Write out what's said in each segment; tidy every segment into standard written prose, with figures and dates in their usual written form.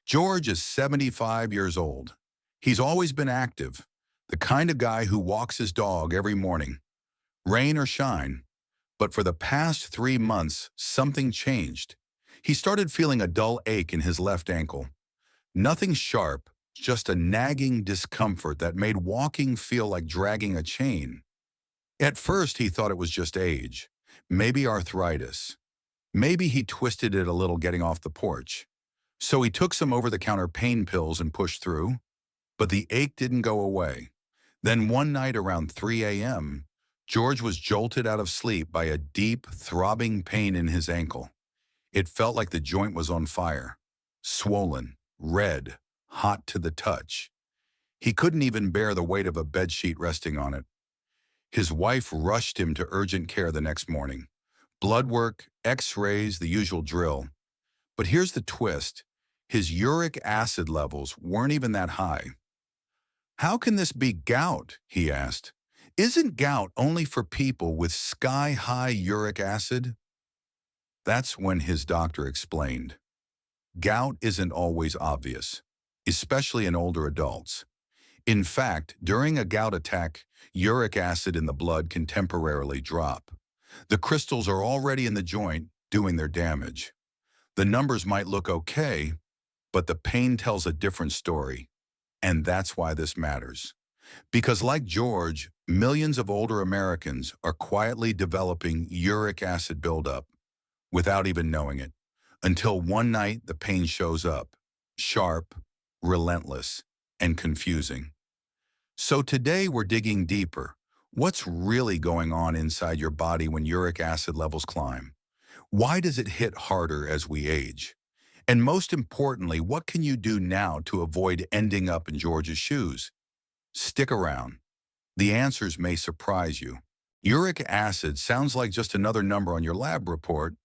George is 75 years old. He's always been active, the kind of guy who walks his dog every morning, rain or shine. But for the past 3 months, something changed. He started feeling a dull ache in his left ankle. Nothing sharp, just a nagging discomfort that made walking feel like dragging a chain. At first, he thought it was just age, maybe arthritis. Maybe he twisted it a little getting off the porch. So he took some over-the-counter pain pills and pushed through, but the ache didn't go away. Then one night around 3 a.m., George was jolted out of sleep by a deep, throbbing pain in his ankle. It felt like the joint was on fire, swollen, red, hot to the touch. He couldn't even bear the weight of a bedsheet resting on it. His wife rushed him to urgent care the next morning. Blood work, x-rays, the usual drill. But here's the twist. His uric acid levels weren't even that high. "How can this be gout?" he asked. "Isn't gout only for people with sky-high uric acid?" That's when his doctor explained. Gout isn't always obvious, especially in older adults. In fact, during a gout attack, uric acid in the blood can temporarily drop. The crystals are already in the joint, doing their damage. The numbers might look okay, but the pain tells a different story. And that's why this matters. Because like George, millions of older Americans are quietly developing uric acid buildup without even knowing it, until one night the pain shows up, sharp, relentless, and confusing. So today we're digging deeper. What's really going on inside your body when uric acid levels climb? Why does it hit harder as we age? And most importantly, what can you do now to avoid ending up in George's shoes? Stick around. The answers may surprise you. Uric acid sounds like just another number on your lab report,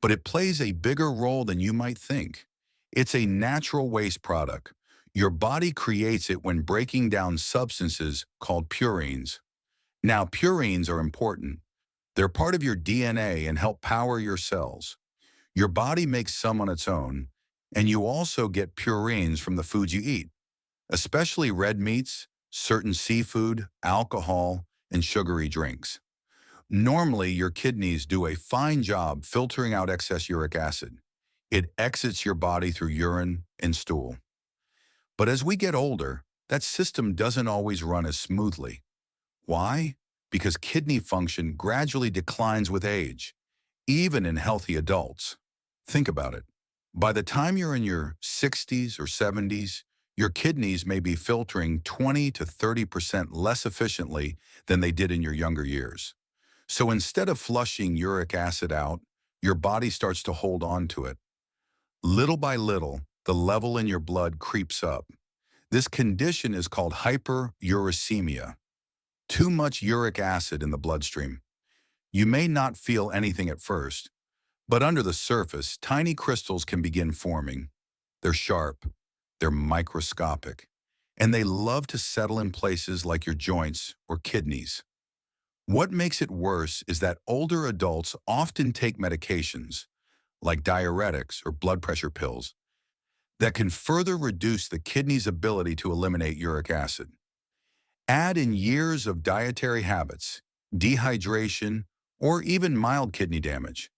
but it plays a bigger role than you might think. It's a natural waste product. Your body creates it when breaking down substances called purines. Now, purines are important. They're part of your DNA and help power your cells. Your body makes some on its own, and you also get purines from the foods you eat, especially red meats, certain seafood, alcohol, and sugary drinks. Normally, your kidneys do a fine job filtering out excess uric acid. It exits your body through urine and stool. But as we get older, that system doesn't always run as smoothly. Why? Because kidney function gradually declines with age, even in healthy adults. Think about it. By the time you're in your 60s or 70s, your kidneys may be filtering 20 to 30% less efficiently than they did in your younger years. So instead of flushing uric acid out, your body starts to hold on to it. Little by little, the level in your blood creeps up. This condition is called hyperuricemia. Too much uric acid in the bloodstream. You may not feel anything at first, but under the surface, tiny crystals can begin forming. They're sharp, they're microscopic, and they love to settle in places like your joints or kidneys. What makes it worse is that older adults often take medications, like diuretics or blood pressure pills, that can further reduce the kidney's ability to eliminate uric acid. Add in years of dietary habits, dehydration, or even mild kidney damage,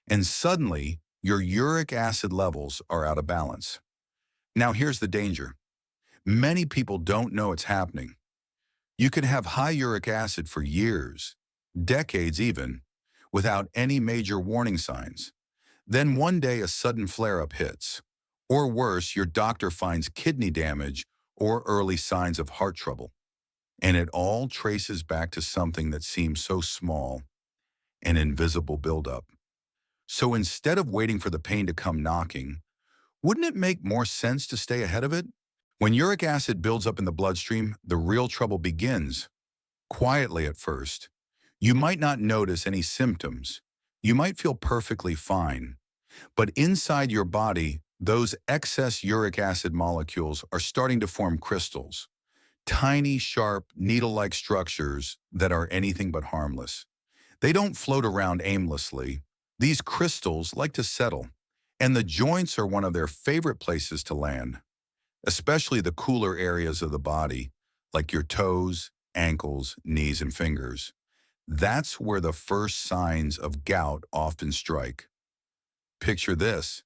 and suddenly your uric acid levels are out of balance. Now here's the danger. Many people don't know it's happening. You can have high uric acid for years, decades even, without any major warning signs. Then one day a sudden flare-up hits. Or worse, your doctor finds kidney damage or early signs of heart trouble. And it all traces back to something that seems so small, an invisible buildup. So instead of waiting for the pain to come knocking, wouldn't it make more sense to stay ahead of it? When uric acid builds up in the bloodstream, the real trouble begins. Quietly at first. You might not notice any symptoms. You might feel perfectly fine. But inside your body, those excess uric acid molecules are starting to form crystals. Tiny, sharp, needle-like structures that are anything but harmless. They don't float around aimlessly. These crystals like to settle, And the joints are one of their favorite places to land, especially the cooler areas of the body, like your toes, ankles, knees, and fingers. That's where the first signs of gout often strike. Picture this.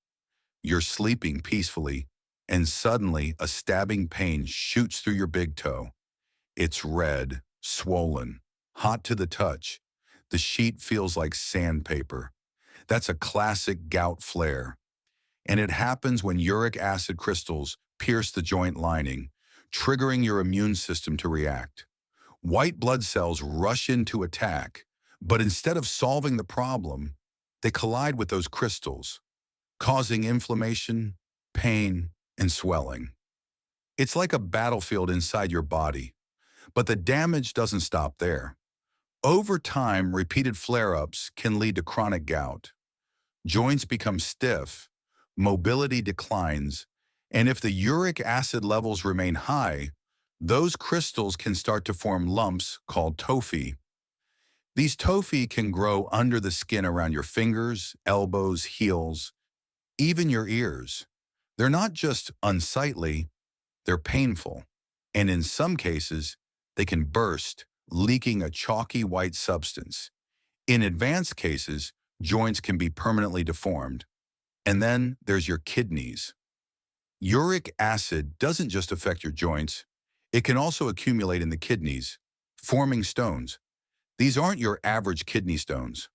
You're sleeping peacefully, and suddenly a stabbing pain shoots through your big toe. It's red, swollen, hot to the touch. The sheet feels like sandpaper. That's a classic gout flare. And it happens when uric acid crystals pierce the joint lining, triggering your immune system to react. White blood cells rush in to attack, but instead of solving the problem, they collide with those crystals, causing inflammation, pain, and swelling. It's like a battlefield inside your body, but the damage doesn't stop there. Over time, repeated flare-ups can lead to chronic gout. Joints become stiff, mobility declines, and if the uric acid levels remain high, those crystals can start to form lumps called tophi. These tophi can grow under the skin around your fingers, elbows, heels, even your ears. They're not just unsightly, they're painful. And in some cases, they can burst, leaking a chalky white substance. In advanced cases, joints can be permanently deformed. And then there's your kidneys. Uric acid doesn't just affect your joints, it can also accumulate in the kidneys, forming stones. These aren't your average kidney stones.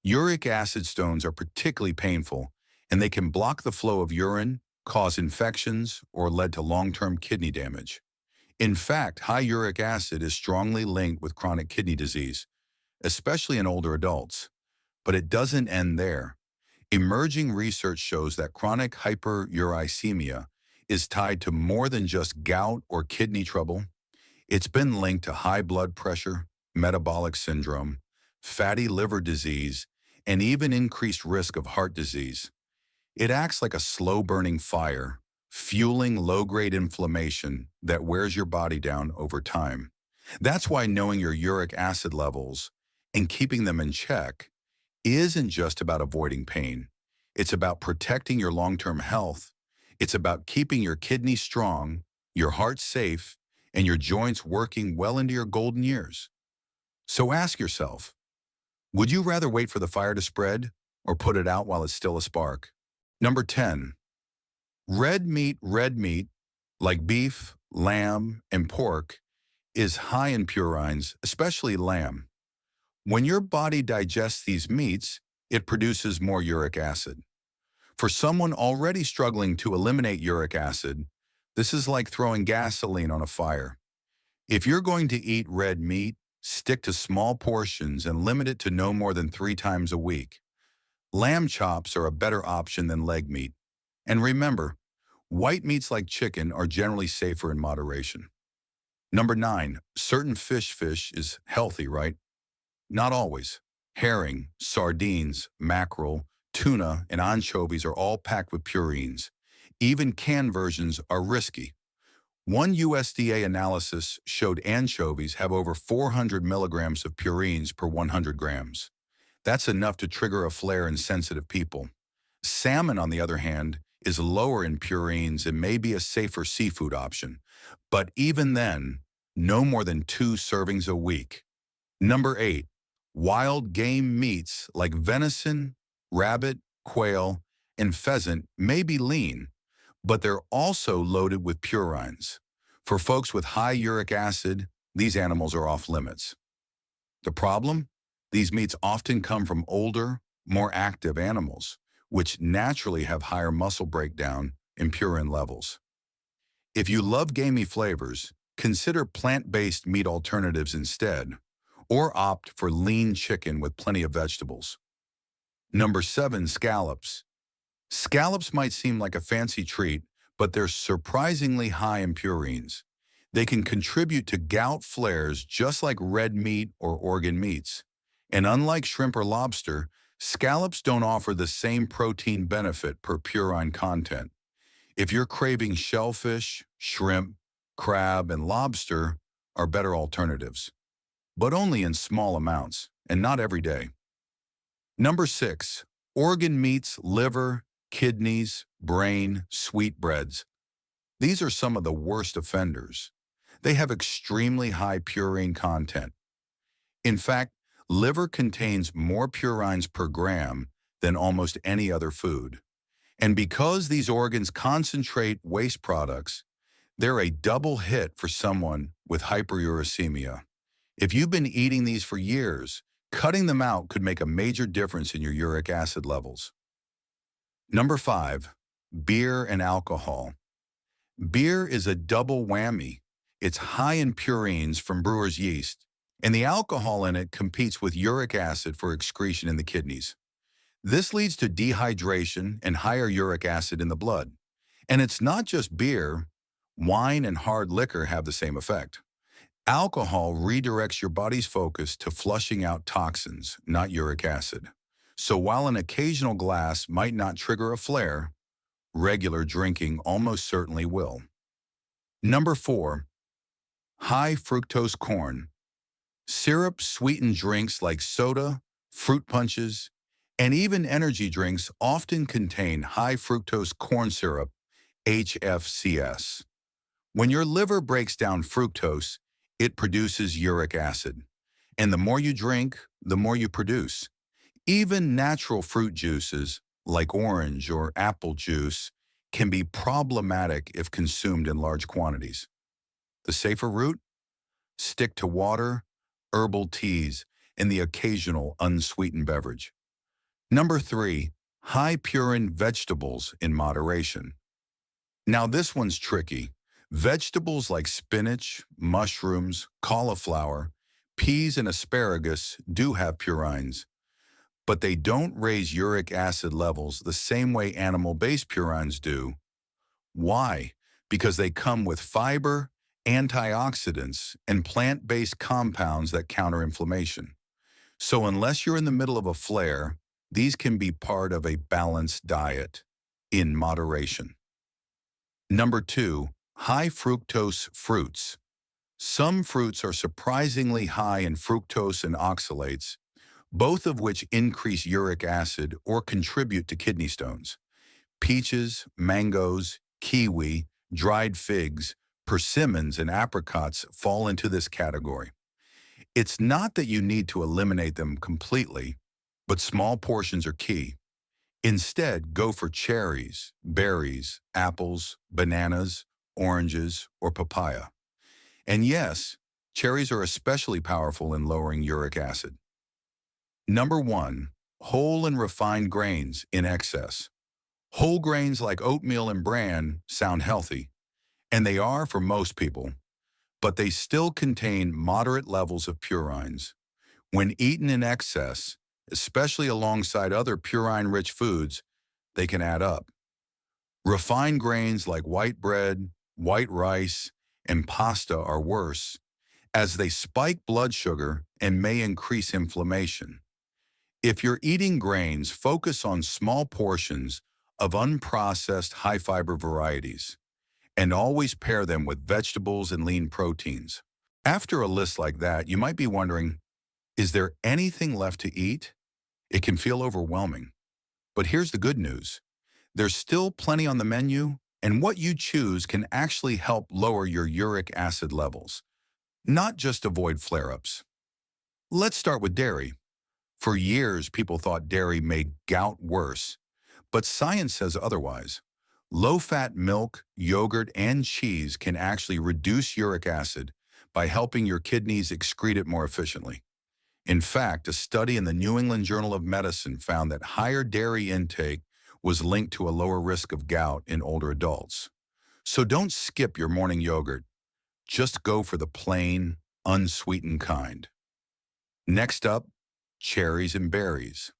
Uric acid stones are particularly painful, and they can block the flow of urine, cause infections, or lead to long-term kidney damage. In fact, high uric acid is strongly linked with chronic kidney disease, especially in older adults. But it doesn't end there. Emerging research shows that chronic hyperuricemia is tied to more than just gout or kidney trouble. It's been linked to high blood pressure, metabolic syndrome, fatty liver disease, and even increased risk of heart disease. It acts like a slow-burning fire, fueling low-grade inflammation that wears your body down over time. That's why knowing your uric acid levels and keeping them in check isn't just about avoiding pain. It's about protecting your long-term health. It's about keeping your kidneys strong, your heart safe, and your joints working well into your golden years. So ask yourself, would you rather wait for the fire to spread or put it out while it's still a spark? Number 10, red meat, like beef, lamb, and pork, is high in purines, especially lamb. When your body digests these meats, it produces more uric acid. For someone already struggling to eliminate uric acid, this is like throwing gasoline on a fire. If you're going to eat red meat, stick to small portions and limit it to no more than 3 times a week. Lamb chops are a better option than leg meat. And remember, white meats like chicken are generally safer in moderation. Number 9, certain fish is healthy, right? Not always. Herring, sardines, mackerel, tuna, and anchovies are all packed with purines. Even canned versions are risky. One USDA analysis showed anchovies have over 400 milligrams of purines per 100 grams. That's enough to trigger a flare in sensitive people. Salmon, on the other hand, is lower in purines and may be a safer seafood option. But even then, no more than 2 servings a week. Number 8, wild game meats like venison, rabbit, quail, and pheasant may be lean, but they're also loaded with purines. For folks with high uric acid, these animals are off limits. The problem? These meats often come from older, more active animals, which naturally have higher muscle breakdown and purine levels. If you love gamey flavors, consider plant-based meat alternatives instead, or opt for lean chicken with plenty of vegetables. Number 7, scallops. Scallops might seem like a fancy treat, but they're surprisingly high in purines. They can contribute to gout flares just like red meat or organ meats. And unlike shrimp or lobster, scallops don't offer the same protein benefit per purine content. If you're craving shellfish, shrimp, crab, and lobster are better alternatives, but only in small amounts and not every day. Number 6, organ meats, liver, kidneys, brain, sweetbreads. These are some of the worst offenders. They have extremely high purine content. In fact, liver contains more purines per gram than almost any other food. And because these organs concentrate waste products, they're a double hit for someone with hyperuricemia. If you've been eating these for years, cutting them out could make a major difference in your uric acid levels. Number 5, beer and alcohol. Beer is a double whammy. It's high in purines from brewer's yeast, and the alcohol in it competes with uric acid for excretion in the kidneys. This leads to dehydration and higher uric acid in the blood. And it's not just beer. Wine and hard liquor have the same effect. Alcohol redirects your body's focus to flushing out toxins, not uric acid. So while an occasional glass might not trigger a flare, regular drinking almost certainly will. Number 4, high fructose corn. Syrup-sweetened drinks like soda, fruit punches, and even energy drinks often contain high fructose corn syrup, HFCS. When your liver breaks down fructose, it produces uric acid. And the more you drink, the more you produce. Even natural fruit juices, like orange or apple juice, can be problematic if consumed in large quantities. The safer route? Stick to water, herbal teas, and the occasional unsweetened beverage. Number 3, high purine vegetables in moderation. Now this one's tricky. Vegetables like spinach, mushrooms, cauliflower, peas, and asparagus do have purines, but they don't raise uric acid levels the same way animal-based purines do. Why? Because they come with fiber, antioxidants, and plant-based compounds that counter inflammation. So unless you're in the middle of a flare, these can be part of a balanced diet in moderation. Number 2, high fructose fruits. Some fruits are surprisingly high in fructose and oxalates, both of which increase uric acid or contribute to kidney stones. Peaches, mangoes, kiwi, dried figs, persimmons, and apricots fall into this category. It's not that you need to eliminate them completely, but small portions are key. Instead, go for cherries, berries, apples, bananas, oranges, or papaya. And yes, cherries are especially powerful in lowering uric acid. Number 1, whole and refined grains in excess. Whole grains like oatmeal and bran sound healthy, and they are for most people, but they still contain moderate levels of purines. When eaten in excess, especially alongside other purine-rich foods, they can add up. Refined grains like white bread, white rice, and pasta are worse, as they spike blood sugar and may increase inflammation. If you're eating grains, focus on small portions of unprocessed high-fiber varieties, and always pair them with vegetables and lean proteins. After a list like that, you might be wondering, is there anything left to eat? It can feel overwhelming. But here's the good news. There's still plenty on the menu, and what you choose can actually help lower your uric acid levels, not just avoid flare-ups. Let's start with dairy. For years, people thought dairy made gout worse, but science says otherwise. Low-fat milk, yogurt, and cheese can actually reduce uric acid by helping your kidneys excrete it more efficiently. In fact, a study in the New England Journal of Medicine found that higher dairy intake was linked to a lower risk of gout in older adults. So don't skip your morning yogurt. Just go for the plain, unsweetened kind. Next up, cherries and berries.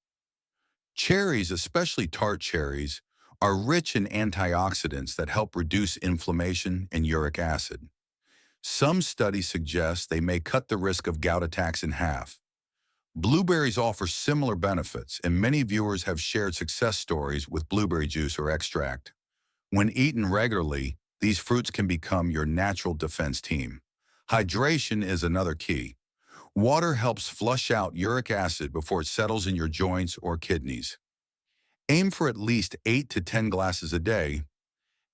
Cherries, especially tart cherries, are rich in antioxidants that help reduce inflammation and uric acid. Some studies suggest they may cut the risk of gout attacks in half. Blueberries offer similar benefits, and many viewers have shared success stories with blueberry juice or extract. When eaten regularly, these fruits can become your natural defense team. Hydration is another key. Water helps flush out uric acid before it settles in your joints or kidneys. Aim for at least 8 to 10 glasses a day,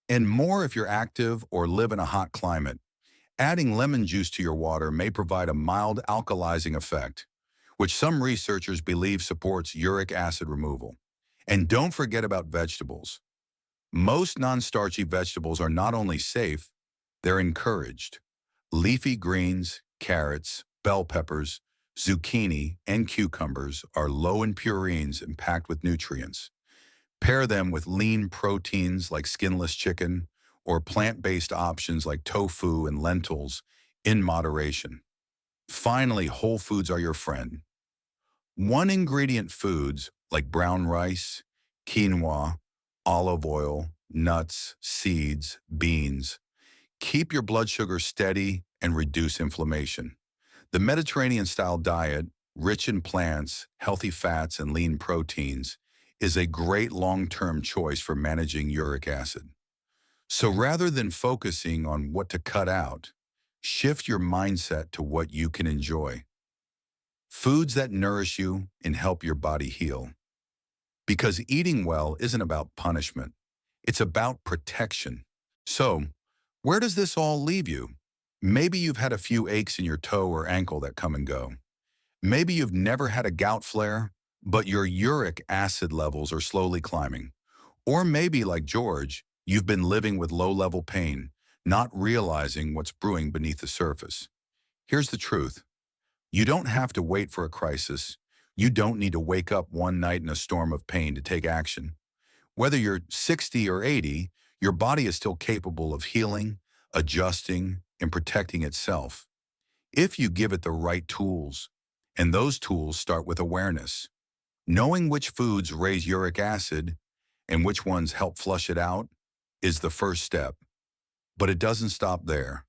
and more if you're active or live in a hot climate. Adding lemon juice to your water may provide a mild alkalizing effect, which some researchers believe supports uric acid removal. And don't forget about vegetables. Most non-starchy vegetables are not only safe, they're encouraged. Leafy greens, carrots, bell peppers, zucchini, and cucumbers are low in purines and packed with nutrients. Pair them with lean proteins like skinless chicken or plant-based options like tofu and lentils in moderation. Finally, whole foods are your friend. One ingredient foods like brown rice, quinoa, olive oil, nuts, seeds, beans keep your blood sugar steady and reduce inflammation. The Mediterranean-style diet, rich in plants, healthy fats, and lean proteins, is a great long-term choice for managing uric acid. So rather than focusing on what to cut out, shift your mindset to what you can enjoy. Foods that nourish you and help your body heal. Because eating well isn't about punishment. It's about protection. So, where does this all leave you? Maybe you've had a few aches in your toe or ankle that come and go. Maybe you've never had a gout flare, but your uric acid levels are slowly climbing. Or maybe, like George, you've been living with low-level pain, not realizing what's brewing beneath the surface. Here's the truth. You don't have to wait for a crisis. You don't need to wake up one night in a storm of pain to take action. Whether you're 60 or 80, your body is still capable of healing, adjusting, and protecting itself, if you give it the right tools. And those tools start with awareness. Knowing which foods raise uric acid and which ones help flush it out is the first step. But it doesn't stop there.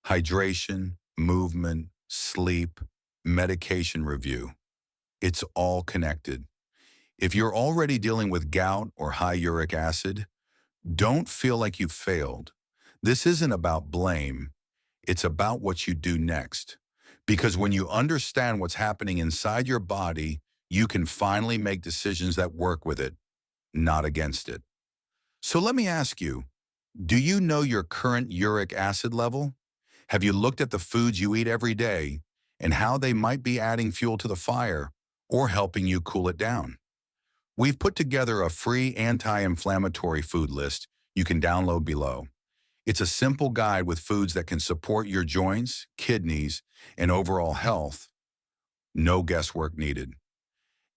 Hydration, movement, sleep, medication review. It's all connected. If you're already dealing with gout or high uric acid, don't feel like you've failed. This isn't about blame. It's about what you do next. Because when you understand what's happening inside your body, you can finally make decisions that work with it, not against it. So let me ask you, do you know your current uric acid level? Have you looked at the foods you eat every day and how they might be adding fuel to the fire or helping you cool it down? We've put together a free anti-inflammatory food list you can download below. It's a simple guide with foods that can support your joints, kidneys, and overall health. No guesswork needed.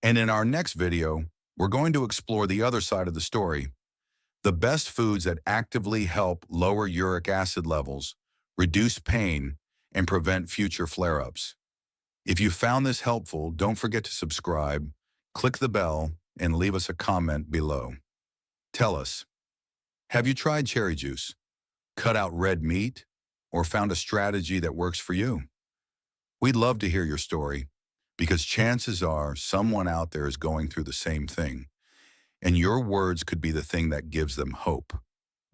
And in our next video, we're going to explore the other side of the story, the best foods that actively help lower uric acid levels, reduce pain, and prevent future flare-ups. If you found this helpful, don't forget to subscribe, click the bell, and leave us a comment below. Tell us, have you tried cherry juice, cut out red meat, or found a strategy that works for you? We'd love to hear your story, because chances are someone out there is going through the same thing, and your words could be the thing that gives them hope.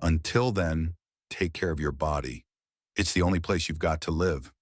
Until then, take care of your body. It's the only place you've got to live.